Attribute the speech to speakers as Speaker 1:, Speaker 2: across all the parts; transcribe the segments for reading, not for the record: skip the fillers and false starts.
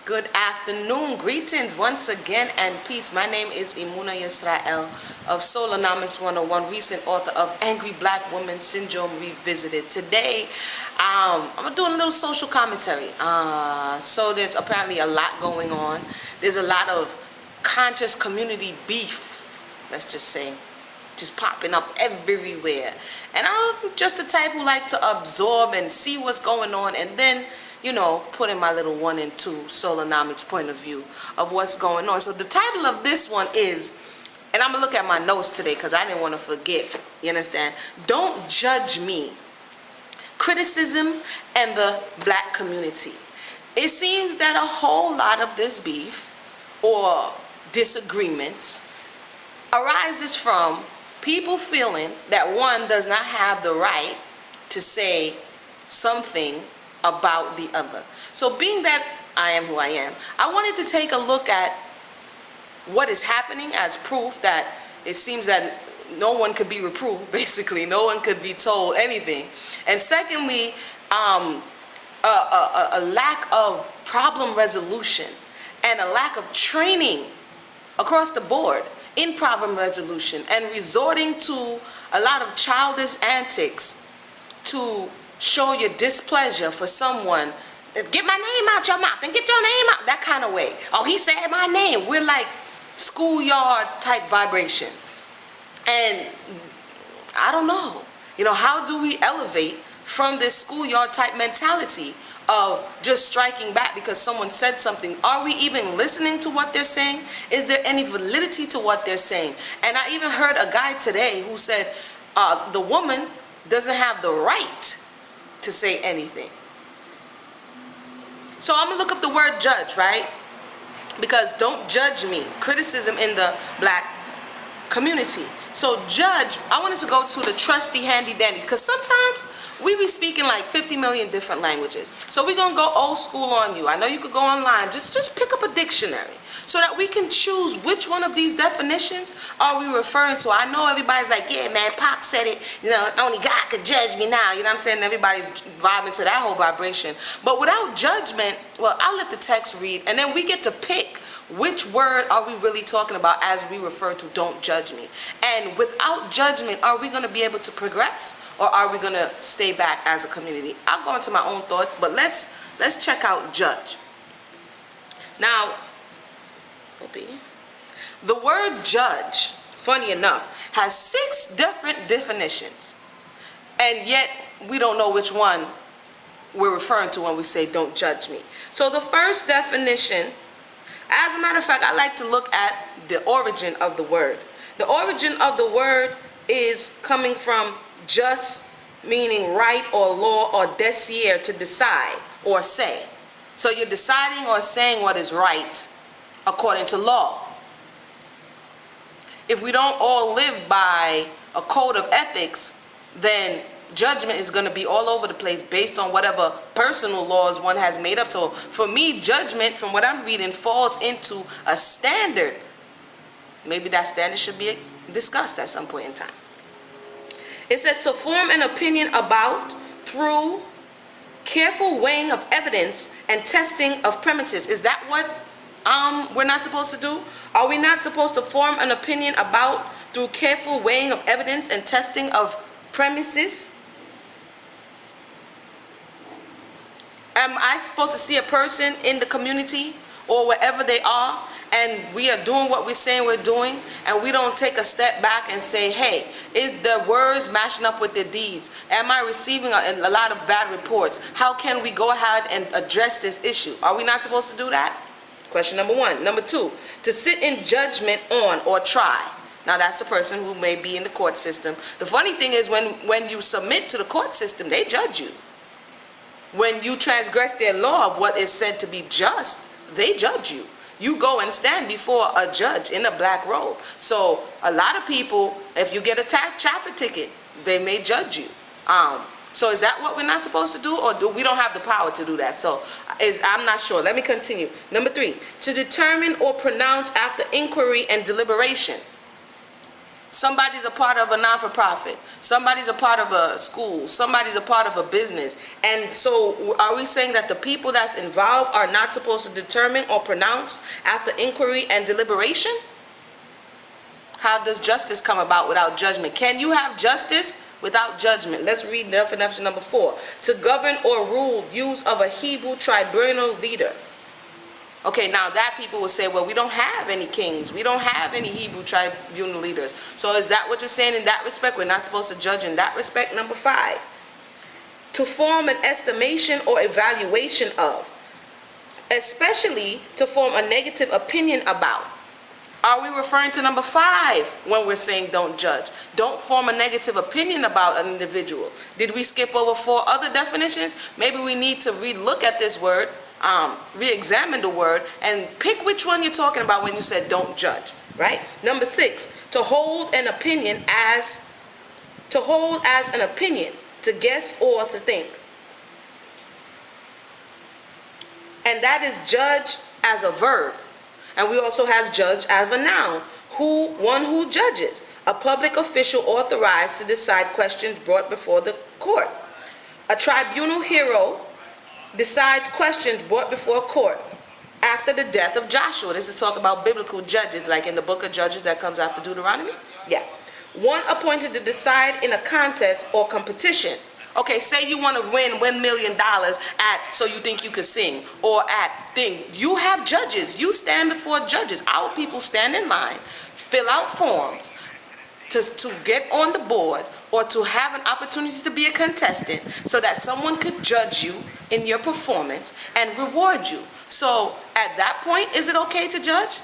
Speaker 1: Good afternoon, greetings once again and peace. My name is Emunah Y'srael of Soulonomics 101, recent author of Angry Black Woman Syndrome Revisited. Today, I'm doing a little social commentary. So there's apparently a lot going on. There's a lot of conscious community beef, let's just say, just popping up everywhere. And I'm just the type who like to absorb and see what's going on and then, you know, put in my little 1 and 2 Soulonomics point of view of what's going on. So the title of this one is, and I'm going to look at my notes today because I didn't want to forget, you understand? Don't Judge Me. Criticism and the black community. It seems that a whole lot of this beef or disagreements arises from people feeling that one does not have the right to say something about the other. So being that I am who I am, I wanted to take a look at what is happening as proof that it seems that no one could be reproved, basically. No one could be told anything. And secondly, a lack of problem resolution and a lack of training across the board in problem resolution and resorting to a lot of childish antics to show your displeasure for someone. Get my name out your mouth and get your name out, that kind of way. Oh, he said my name. We're like schoolyard type vibration. And I don't know, you know, how do we elevate from this schoolyard type mentality of just striking back because someone said something? Are we even listening to what they're saying? Is there any validity to what they're saying? And I even heard a guy today who said the woman doesn't have the right to say anything. So I'm gonna look up the word judge, right? Because don't judge me. Criticism in the black community. So judge, I wanted to go to the trusty handy dandy because sometimes we be speaking like 50 million different languages. So we're gonna go old school on you. I know you could go online, just pick up a dictionary so that we can choose which one of these definitions are we referring to. I know everybody's like, yeah man, Pac said it, you know, only God could judge me now, you know what I'm saying? Everybody's vibing to that whole vibration. But without judgment, well, I'll let the text read and then we get to pick which word are we really talking about as we refer to don't judge me. And without judgment, are we going to be able to progress or are we going to stay back as a community? I'll go into my own thoughts, but let's check out judge. Now, the word judge, funny enough, has 6 different definitions. And yet we don't know which one we're referring to when we say don't judge me. So the first definition, as a matter of fact, I like to look at the origin of the word. The origin of the word is coming from just, meaning right or law, or decier, to decide or say. So you're deciding or saying what is right according to law. If we don't all live by a code of ethics, then judgment is going to be all over the place based on whatever personal laws one has made up. So for me, judgment, from what I'm reading, falls into a standard. Maybe that standard should be discussed at some point in time. It says to form an opinion about through careful weighing of evidence and testing of premises. Is that what we're not supposed to do? Are we not supposed to form an opinion about through careful weighing of evidence and testing of premises? Am I supposed to see a person in the community or wherever they are and we are doing what we're saying we're doing and we don't take a step back and say, hey, is the words matching up with the deeds? Am I receiving a lot of bad reports? How can we go ahead and address this issue? Are we not supposed to do that? Question number 1. Number 2, to sit in judgment on or try. Now that's the person who may be in the court system. The funny thing is when you submit to the court system, they judge you. When you transgress their law of what is said to be just, they judge you. You go and stand before a judge in a black robe. So a lot of people, if you get a traffic ticket, they may judge you. So is that what we're not supposed to do, or do we don't have the power to do that? So I'm not sure. Let me continue. Number 3, to determine or pronounce after inquiry and deliberation. Somebody's a part of a non-for-profit. Somebody's a part of a school. Somebody's a part of a business. And so are we saying that the people that's involved are not supposed to determine or pronounce after inquiry and deliberation? How does justice come about without judgment? Can you have justice without judgment? Let's read definition number 4. To govern or rule, use of a Hebrew tribunal leader. Okay, now that people will say, well, we don't have any kings. We don't have any Hebrew tribunal leaders. So is that what you're saying in that respect? We're not supposed to judge in that respect? Number 5. To form an estimation or evaluation of, especially to form a negative opinion about. Are we referring to number 5 when we're saying don't judge? Don't form a negative opinion about an individual. Did we skip over 4 other definitions? Maybe we need to relook at this word, re-examine the word, and pick which one you're talking about when you said don't judge, right? Number 6, to hold an opinion as, an opinion, to guess or to think. And that is judge as a verb. And we also have judge as a noun, one who judges, a public official authorized to decide questions brought before the court. A tribunal hero decides questions brought before court after the death of Joshua. This is talk about biblical judges, like in the book of Judges that comes after Deuteronomy. Yeah. One appointed to decide in a contest or competition. Okay, say you want to win $1 million at So You Think You Could Sing, or at thing. You have judges. You stand before judges. Our people stand in line, fill out forms to get on the board or to have an opportunity to be a contestant so that someone could judge you in your performance and reward you. So at that point, is it okay to judge?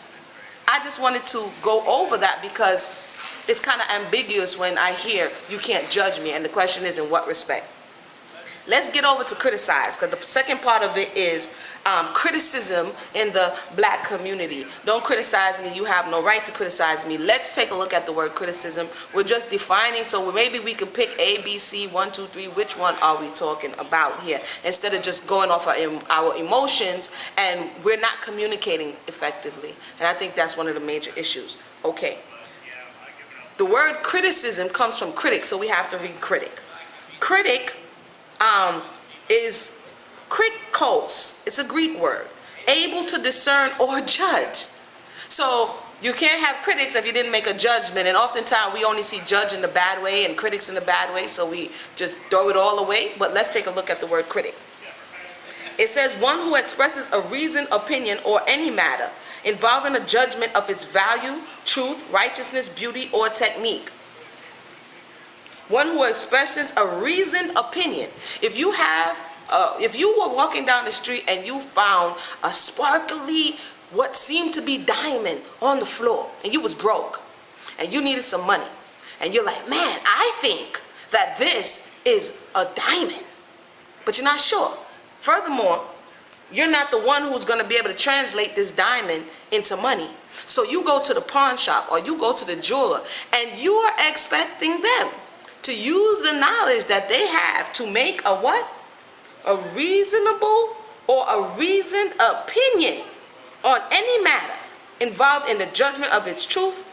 Speaker 1: I just wanted to go over that because it's kind of ambiguous when I hear you can't judge me, and the question is in what respect. Let's get over to criticize, because the second part of it is criticism in the black community. Don't criticize me. You have no right to criticize me. Let's take a look at the word criticism. We're just defining, so maybe we could pick A, B, C, 1, 2, 3. Which one are we talking about here? Instead of just going off our emotions, and we're not communicating effectively. And I think that's one of the major issues. Okay. The word criticism comes from critic, so we have to read critic. Critic is krikos. It's a Greek word. Able to discern or judge. So you can't have critics if you didn't make a judgment, and oftentimes we only see judge in the bad way and critics in the bad way, so we just throw it all away. But let's take a look at the word critic. It says one who expresses a reasoned opinion or any matter involving a judgment of its value, truth, righteousness, beauty, or technique. One who expresses a reasoned opinion. If you were walking down the street and you found a sparkly, what seemed to be diamond on the floor, and you was broke, and you needed some money, and you're like, man, I think that this is a diamond, but you're not sure. Furthermore, you're not the one who's going to be able to translate this diamond into money. So you go to the pawn shop or you go to the jeweler, and you are expecting them to use the knowledge that they have to make a what? A reasonable or a reasoned opinion on any matter involved in the judgment of its truth,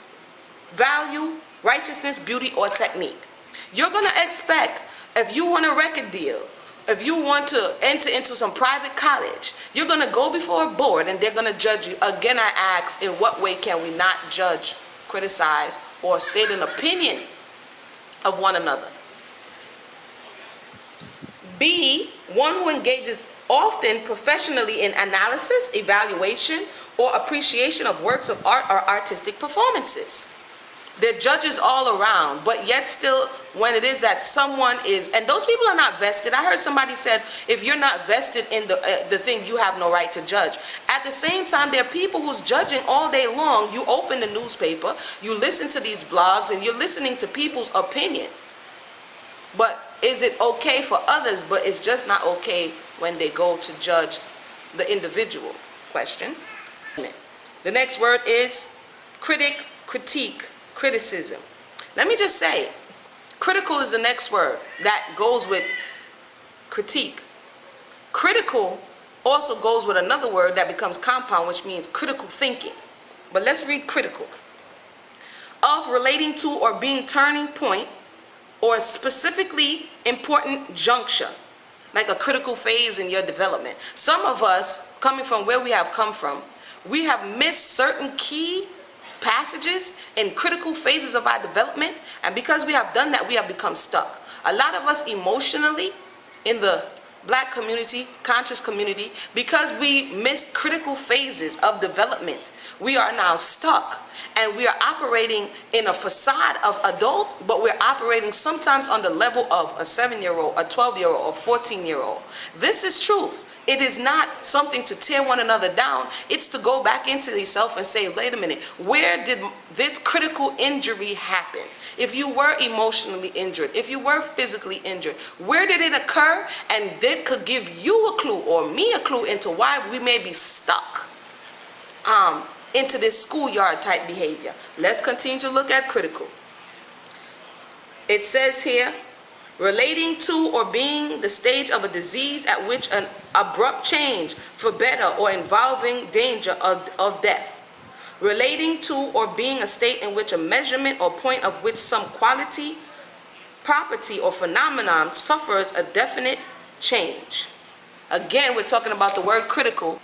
Speaker 1: value, righteousness, beauty, or technique. You're going to expect, if you want a record deal, if you want to enter into some private college, you're going to go before a board and they're going to judge you. Again, I ask, in what way can we not judge, criticize, or state an opinion of one another? B, one who engages often professionally in analysis, evaluation, or appreciation of works of art or artistic performances. They're judges all around, but yet still, when it is that someone is, and those people are not vested. I heard somebody said, if you're not vested in the thing, you have no right to judge. At the same time, there are people who's judging all day long. You open the newspaper, you listen to these blogs, and you're listening to people's opinion. But is it okay for others, but it's just not okay when they go to judge the individual? Question. The next word is critic, critique, criticism. Let me just say, critical is the next word that goes with critique. Critical also goes with another word that becomes compound, which means critical thinking. But let's read critical. of relating to or being turning point or a specifically important juncture, like a critical phase in your development. Some of us, coming from where we have come from, we have missed certain key passages in critical phases of our development, and because we have done that, we have become stuck. A lot of us emotionally in the black community, conscious community, because we missed critical phases of development, we are now stuck. And we are operating in a facade of adult, but we're operating sometimes on the level of a 7-year-old, a 12-year-old, or 14-year-old. This is truth. It is not something to tear one another down. It's to go back into yourself and say, wait a minute, where did this critical injury happen? If you were emotionally injured, if you were physically injured, where did it occur? And that could give you a clue or me a clue into why we may be stuck into this schoolyard type behavior. Let's continue to look at critical. It says here, relating to or being the stage of a disease at which an abrupt change for better or involving danger of death. Relating to or being a state in which a measurement or point of which some quality, property, or phenomenon suffers a definite change. Again, we're talking about the word critical.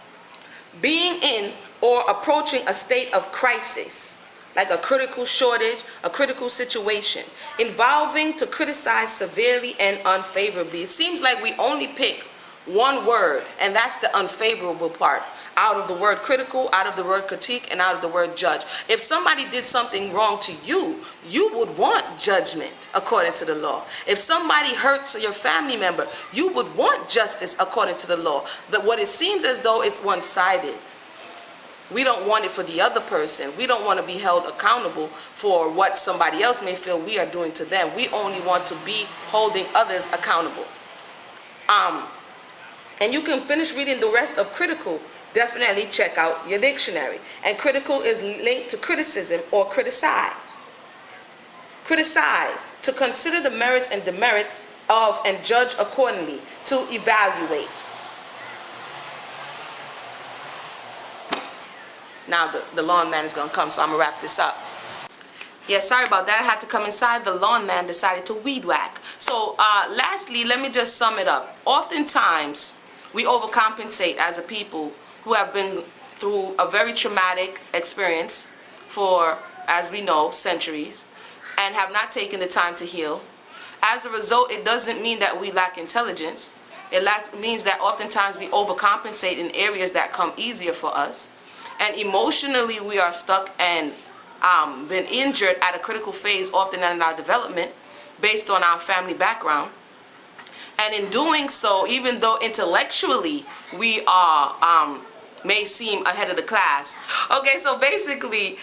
Speaker 1: Being in or approaching a state of crisis, like a critical shortage, a critical situation, involving to criticize severely and unfavorably. It seems like we only pick one word, and that's the unfavorable part, out of the word critical, out of the word critique, and out of the word judge. If somebody did something wrong to you, you would want judgment according to the law. If somebody hurts your family member, you would want justice according to the law. But what it seems as though it's one-sided. We don't want it for the other person. We don't want to be held accountable for what somebody else may feel we are doing to them. We only want to be holding others accountable. And you can finish reading the rest of critical. Definitely check out your dictionary. And critical is linked to criticism or criticize. Criticize, to consider the merits and demerits of and judge accordingly, to evaluate. Now the lawn man is going to come, so I'm going to wrap this up. Yeah, sorry about that. I had to come inside. The lawn man decided to weed whack. So lastly, let me just sum it up. Oftentimes, we overcompensate as a people who have been through a very traumatic experience for, as we know, centuries, and have not taken the time to heal. As a result, it doesn't mean that we lack intelligence. It means that oftentimes we overcompensate in areas that come easier for us. And emotionally, we are stuck and been injured at a critical phase, often in our development, based on our family background. And in doing so, even though intellectually we are may seem ahead of the class. Okay, so basically,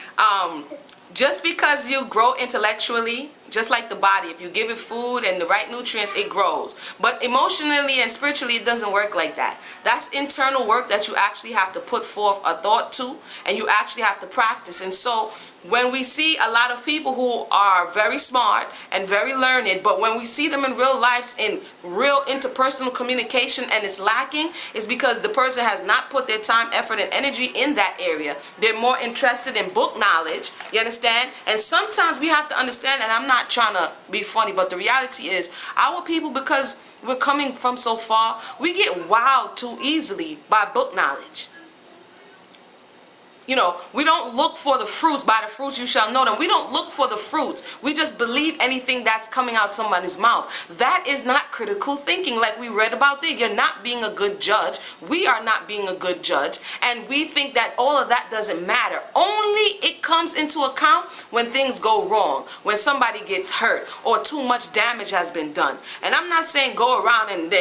Speaker 1: just because you grow intellectually, just like the body, if you give it food and the right nutrients, it grows. But emotionally and spiritually, it doesn't work like that. That's internal work that you actually have to put forth a thought to, and you actually have to practice. And so when we see a lot of people who are very smart and very learned, but when we see them in real lives, in real interpersonal communication, and it's lacking, it's because the person has not put their time, effort, and energy in that area. They're more interested in book knowledge, you understand? And sometimes we have to understand, and I'm not trying to be funny, but the reality is our people, because we're coming from so far, we get wowed too easily by book knowledge. You know, we don't look for the fruits. By the fruits you shall know them. We don't look for the fruits. We just believe anything that's coming out somebody's mouth. That is not critical thinking, like we read about there. You're not being a good judge. We are not being a good judge. And we think that all of that doesn't matter. Only it comes into account when things go wrong, when somebody gets hurt or too much damage has been done. And I'm not saying go around and,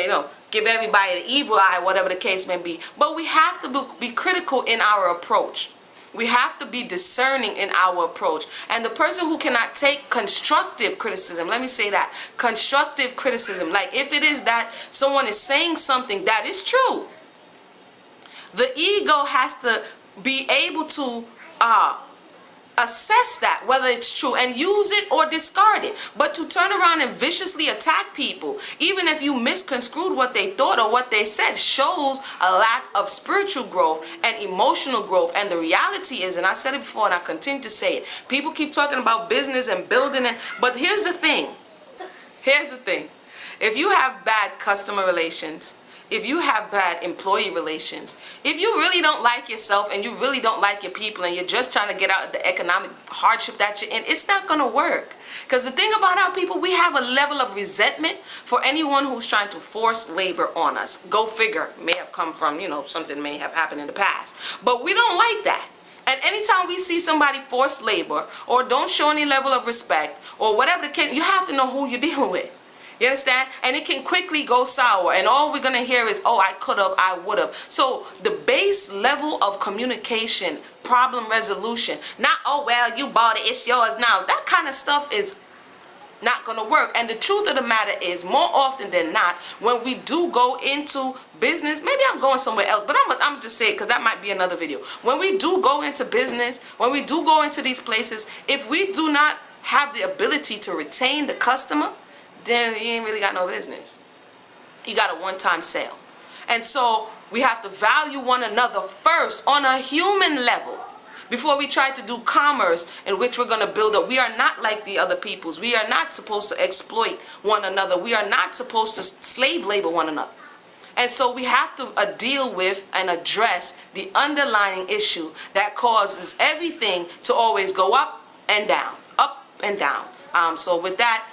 Speaker 1: give everybody the evil eye, whatever the case may be. But we have to be critical in our approach. We have to be discerning in our approach. And the person who cannot take constructive criticism, let me say that, constructive criticism, like if it is that someone is saying something that is true, the ego has to be able to assess that, whether it's true, and use it or discard it. But to turn around and viciously attack people, even if you misconstrued what they thought or what they said, shows a lack of spiritual growth and emotional growth. And the reality is, and I said it before and I continue to say it, people keep talking about business and building it, but here's the thing. If you have bad customer relations, if you have bad employee relations, if you really don't like yourself and you really don't like your people and you're just trying to get out of the economic hardship that you're in, it's not going to work. Because the thing about our people, we have a level of resentment for anyone who's trying to force labor on us. Go figure. May have come from, something may have happened in the past. But we don't like that. And anytime we see somebody force labor or don't show any level of respect or whatever the case, you have to know who you're dealing with. You understand? And it can quickly go sour. And all we're going to hear is, oh, I could have, I would have. So the base level of communication, problem resolution, not, oh, well, you bought it, it's yours now. That kind of stuff is not going to work. And the truth of the matter is, more often than not, when we do go into business, maybe I'm going somewhere else, but I'm just saying, because that might be another video. When we do go into business, when we do go into these places, if we do not have the ability to retain the customer, then you ain't really got no business. You got a one-time sale. And so we have to value one another first on a human level before we try to do commerce in which we're going to build up. We are not like the other peoples. We are not supposed to exploit one another. We are not supposed to slave labor one another. And so we have to deal with and address the underlying issue that causes everything to always go up and down, up and down. So with that,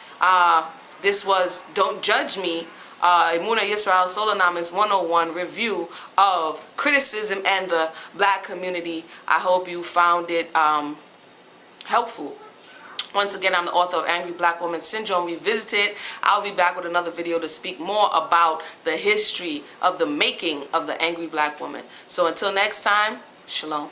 Speaker 1: this was Don't Judge Me, Emunah Y'srael Soulonomics 101 review of criticism and the black community. I hope you found it helpful. Once again, I'm the author of Angry Black Woman Syndrome Revisited. I'll be back with another video to speak more about the history of the making of the angry black woman. So until next time, shalom.